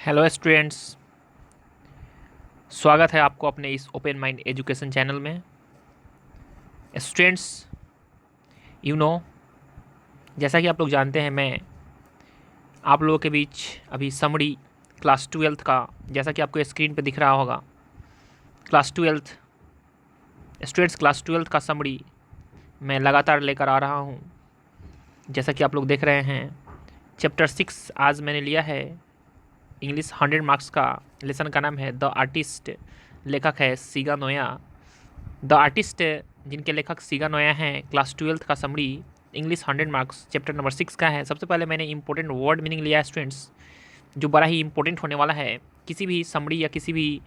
Hello students. स्वागत है आपको अपने इस ओपन माइंड एजुकेशन चैनल में। स्टूडेंट्स, यू नो, जैसा कि आप लोग जानते हैं, मैं आप लोगों के बीच अभी समरी क्लास ट्वेल्थ का, जैसा कि आपको स्क्रीन पे दिख रहा होगा, class twelfth students class twelfth का समरी मैं लगातार लेकर आ रहा हूँ। जैसा कि आप लोग देख रहे हैं, चैप्टर 6 आज मैंने लिया है। इंग्लिश 100 मार्क्स का लेसन का नाम है द आर्टिस्ट। लेखक है सीगा नोया। द आर्टिस्ट, जिनके लेखक सीगा नोया हैं, क्लास ट्वेल्थ का summary English 100 marks chapter number 6 का है। सबसे पहले मैंने इंपॉर्टेंट वर्ड मीनिंग लिया है स्टूडेंट्स, जो बड़ा ही इंपॉर्टेंट होने वाला है। किसी भी समरी या किसी भी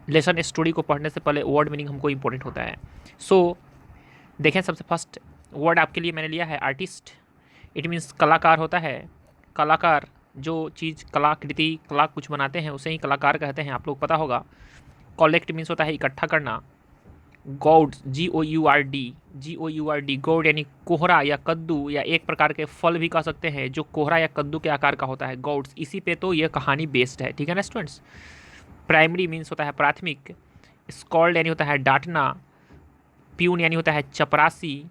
लेसन स्टोरी को पढ़ने से पहले वर्ड मीनिंग हमको इंपॉर्टेंट होता है। सो देखें, सबसे फर्स्ट वर्ड आपके लिए मैंने लिया है आर्टिस्ट। इट मीन्स कलाकार होता है। कलाकार, जो चीज़ कलाकृति, कला कुछ बनाते हैं उसे ही कलाकार कहते हैं, आप लोग पता होगा। कलेक्ट मीन्स होता है इकट्ठा करना। गौड, GOURD, गौड यानी कोहरा या कद्दू, या एक प्रकार के फल भी कह सकते हैं जो कोहरा या कद्दू के आकार का होता है, गौड्स। इसी पे तो यह कहानी बेस्ड है, ठीक है ना स्टूडेंट्स। प्राइमरी मीन्स होता है प्राथमिक। स्कॉल्ड यानी होता है डांटना। प्यून यानी होता है चपरासी।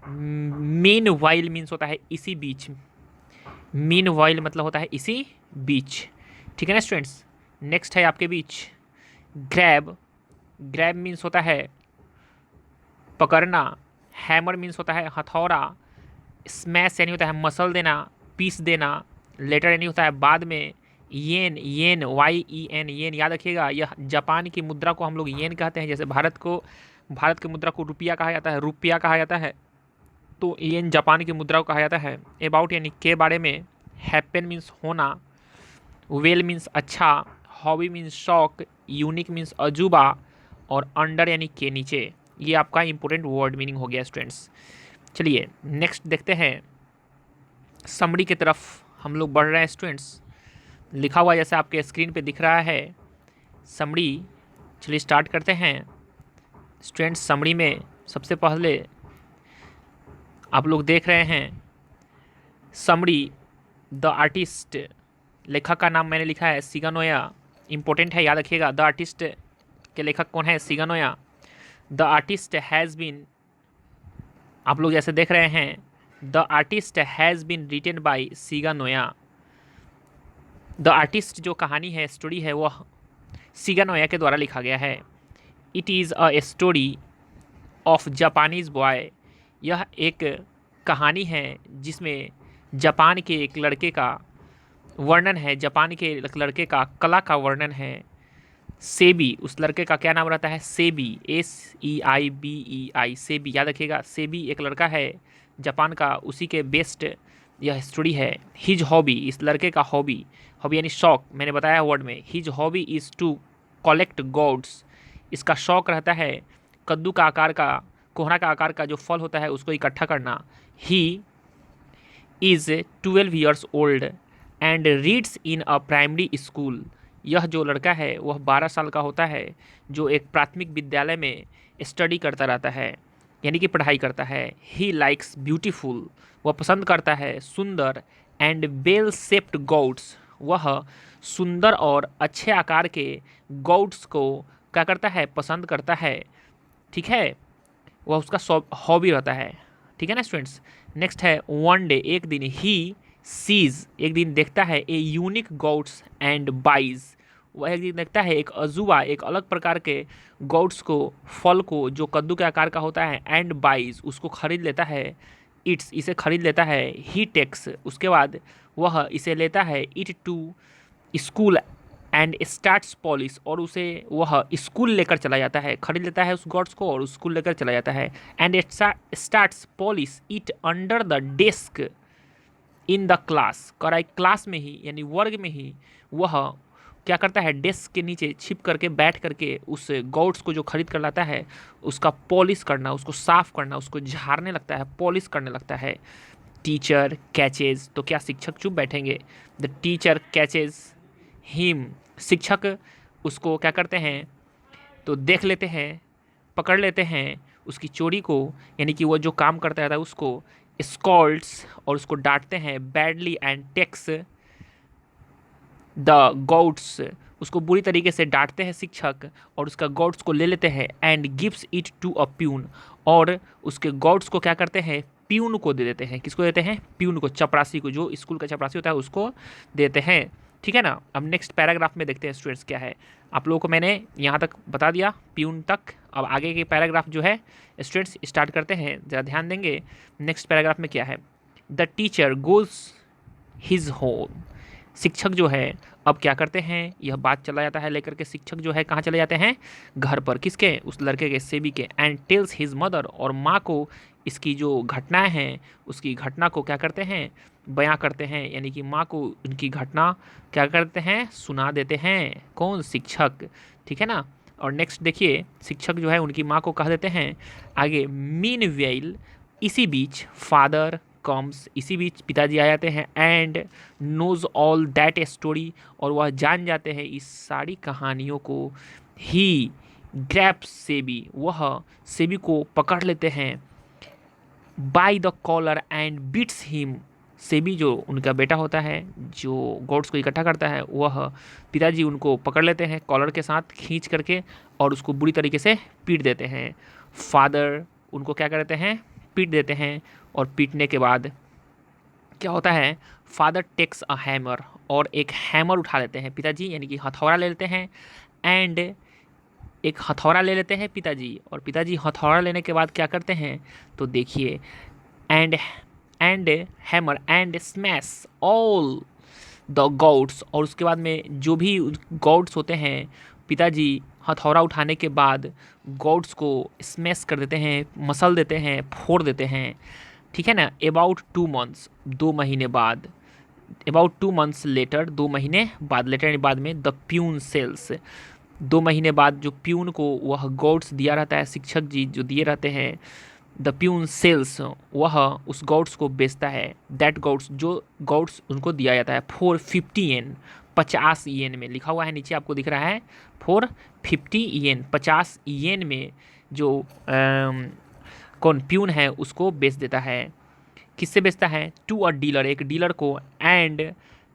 मीन वाइल मीन्स होता है इसी बीच। मीन वाइल मतलब होता है इसी बीच, ठीक है ना स्टूडेंट्स। नेक्स्ट है आपके बीच ग्रैब। ग्रैब मीन्स होता है पकड़ना। हैमर मीन्स होता है हथौड़ा। स्मैश यानी होता है मसल देना, पीस देना। लेटर यानी होता है बाद में। येन, येन YEN, येन याद रखिएगा, यह जापान की मुद्रा को हम लोग येन कहते हैं। जैसे भारत की मुद्रा को रुपया कहा जाता है, रुपया कहा जाता है, तो येन जापान की मुद्रा को कहा जाता है। अबाउट यानी के बारे में। हैपन मीन्स होना। वेल मीन्स अच्छा। हॉबी मीन्स शौक। यूनिक मीन्स अजूबा। और अंडर यानी के नीचे। ये आपका इंपॉर्टेंट वर्ड मीनिंग हो गया स्टूडेंट्स। चलिए नेक्स्ट देखते हैं, समरी की तरफ हम लोग बढ़ रहे हैं स्टूडेंट्स। लिखा हुआ जैसे आपके स्क्रीन पे दिख रहा है समरी। चलिए स्टार्ट करते हैं स्टूडेंट्स। समरी में सबसे पहले आप लोग देख रहे हैं समरी द आर्टिस्ट। लेखक का नाम मैंने लिखा है सिगानोया। इंपॉर्टेंट है, याद रखिएगा। द आर्टिस्ट के लेखक कौन है? Shiga Naoya. The artist has been, आप लोग जैसे देख रहे हैं, the artist has been written by Shiga Naoya. The artist जो कहानी है, स्टोरी है, वह सीगा नोया के द्वारा लिखा गया है। It is a story of Japanese boy. यह एक कहानी है जिसमें जापान के एक लड़के का वर्णन है, जापान के एक लड़के का कला का वर्णन है। सेबी, उस लड़के का क्या नाम रहता है? सेबी, SEIBEI, सेबी याद रखिएगा। सेबी एक लड़का है जापान का, उसी के बेस्ट यह स्टोरी है। हिज हॉबी, इस लड़के का हॉबी, हॉबी यानी शौक, मैंने बताया वर्ड में। His hobby is to collect gourds. इसका शौक रहता है कद्दू का आकार का, कोहरा का आकार का जो फल होता है उसको इकट्ठा करना। He is 12 years old and reads in a primary school. यह जो लड़का है वह 12 साल का होता है, जो एक प्राथमिक विद्यालय में स्टडी करता रहता है, यानी कि पढ़ाई करता है। ही लाइक्स ब्यूटीफुल, वह पसंद करता है सुंदर, एंड वेल शेप्ड गॉड्स, वह सुंदर और अच्छे आकार के गॉड्स को क्या करता है? पसंद करता है, ठीक है। वह उसका हॉबी रहता है, ठीक है ना स्टूडेंट्स। नेक्स्ट है वन डे, एक दिन। ही सीज, एक दिन देखता है, a unique gourds and buys, वह एक दिन देखता है एक अजूबा, एक अलग प्रकार के गॉड्स को, फल को जो कद्दू के आकार का होता है, एंड बाइज, उसको खरीद लेता है। इट्स, इसे खरीद लेता है। ही टेक्स, उसके बाद वह इसे लेता है। It to school and starts polish, और उसे वह स्कूल लेकर चला जाता है। खरीद लेता है उस गॉड्स को और स्कूल लेकर चला जाता है। And starts polish it under the desk in the class, कराई क्लास में ही यानी वर्ग में ही वह क्या करता है? डेस्क के नीचे छिप करके बैठ करके उस गॉड्स को जो खरीद कर लाता है उसका पॉलिश करना, उसको साफ करना, उसको झाड़ने लगता है, पॉलिश करने लगता है। टीचर कैचेज, तो क्या शिक्षक चुप बैठेंगे? द टीचर कैचेज हिम, शिक्षक उसको क्या करते हैं? तो देख लेते हैं, पकड़ लेते हैं उसकी चोरी को, यानी कि वो जो काम करता रहता है उसको। स्कॉल्ड्स, और उसको डांटते हैं। Badly and takes the gourds, उसको बुरी तरीके से डांटते हैं शिक्षक और उसका गॉड्स को ले लेते हैं and gives it to a peon, और उसके गॉड्स को क्या करते हैं, प्यून को दे देते हैं। किसको देते हैं, प्यून को, चपरासी को, जो स्कूल का चपरासी होता है उसको देते हैं। ठीक है ना। अब नेक्स्ट पैराग्राफ में देखते हैं स्टूडेंट्स क्या है। आप लोगों को मैंने यहाँ तक बता दिया प्यून तक। अब आगे के पैराग्राफ जो है स्टूडेंट्स स्टार्ट करते हैं, ज़रा ध्यान देंगे। नेक्स्ट पैराग्राफ में क्या है, the teacher goes his home, शिक्षक जो है अब क्या करते हैं, यह बात चला जाता है लेकर के शिक्षक जो है कहाँ चले जाते हैं, घर पर, किसके, उस लड़के के, सेबी के, एंड टेल्स हिज मदर, और माँ को इसकी जो घटनाएं हैं उसकी घटना को क्या करते हैं, बयां करते हैं, यानी कि माँ को उनकी घटना क्या करते हैं, सुना देते हैं। कौन, शिक्षक। ठीक है ना। और नेक्स्ट देखिए, शिक्षक जो है उनकी माँ को कह देते हैं आगे, मीन वेल, इसी बीच, फादर कम्स, इसी बीच पिताजी आ जाते हैं, and knows all that story, और वह जान जाते हैं इस सारी कहानियों को। ही ग्रैप्स सेबी, वह सेबी को पकड़ लेते हैं, by the collar and beats him, Seibei जो उनका बेटा होता है जो गॉड्स को इकट्ठा करता है, वह पिताजी उनको पकड़ लेते हैं कॉलर के साथ खींच करके और उसको बुरी तरीके से पीट देते हैं। फादर उनको क्या करते हैं, पीट देते हैं, और पीटने के बाद क्या होता है, फादर टेक्स अ हैमर, और एक हैमर उठा लेते हैं पिताजी, यानी कि हथौड़ा ले लेते हैं, एंड एक हथौड़ा ले लेते हैं पिताजी, और पिताजी हथौड़ा लेने के बाद क्या करते हैं, तो देखिए, and hammer and smash all the gods, और उसके बाद में जो भी गॉड्स होते हैं, पिताजी हथौड़ा उठाने के बाद गॉड्स को स्मैश कर देते हैं, मसल देते हैं, फोड़ देते हैं। ठीक है ना। अबाउट 2 months, 2 महीने बाद, अबाउट 2 months लेटर, 2 महीने बाद, लेटर यानी बाद में, द प्यून सेल्स, 2 महीने बाद जो प्यून को वह गॉड्स दिया रहता है, शिक्षक जी जो दिए रहते हैं, द प्यून सेल्स, वह उस गॉड्स को बेचता है, दैट गॉड्स, जो गॉड्स उनको दिया जाता है, फॉर 50 येन, 50 येन में, लिखा हुआ है नीचे आपको दिख रहा है, फॉर 50 येन, 50 येन में जो कौन प्यून है उसको बेच देता है। किससे बेचता है, टू अ डीलर, एक डीलर को, and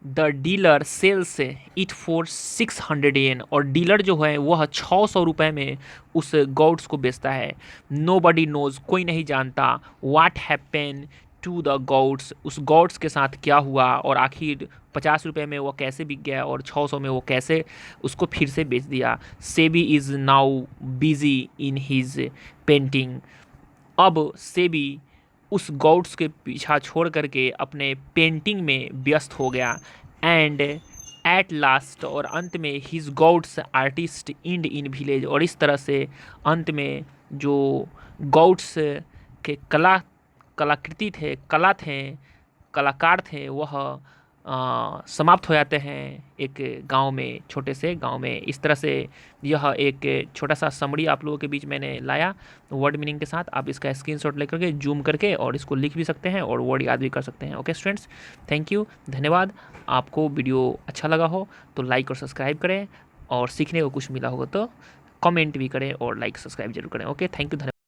the dealer sells it for 600 yen, और डीलर जो है वह 600 रुपये में उस गॉड्स को बेचता है। नो बडी नोज, कोई नहीं जानता, what happen to the gourds, उस गॉड्स के साथ क्या हुआ, और आखिर 50 रुपये में वो कैसे बिक गया और 600 में वो कैसे उसको फिर से बेच दिया। SEBI is now busy in his painting, अब सेबी उस गॉड्स के पीछा छोड़ करके अपने पेंटिंग में व्यस्त हो गया, एंड एट लास्ट, और अंत में, his gourds artist end in village, और इस तरह से अंत में जो गॉड्स के कलाकृति थे, कलाकार थे, वह समाप्त हो जाते हैं एक गांव में, छोटे से गांव में। इस तरह से यह एक छोटा सा समरी आप लोगों के बीच मैंने लाया वर्ड मीनिंग के साथ। आप इसका स्क्रीनशॉट लेकर के जूम करके और इसको लिख भी सकते हैं और वर्ड याद भी कर सकते हैं। ओके स्टूडेंट्स, थैंक यू, धन्यवाद। आपको वीडियो अच्छा लगा हो तो लाइक और सब्सक्राइब करें, और सीखने को कुछ मिला होगा तो कमेंट भी करें और लाइक सब्सक्राइब जरूर करें। ओके, थैंक यू, धन्यवाद।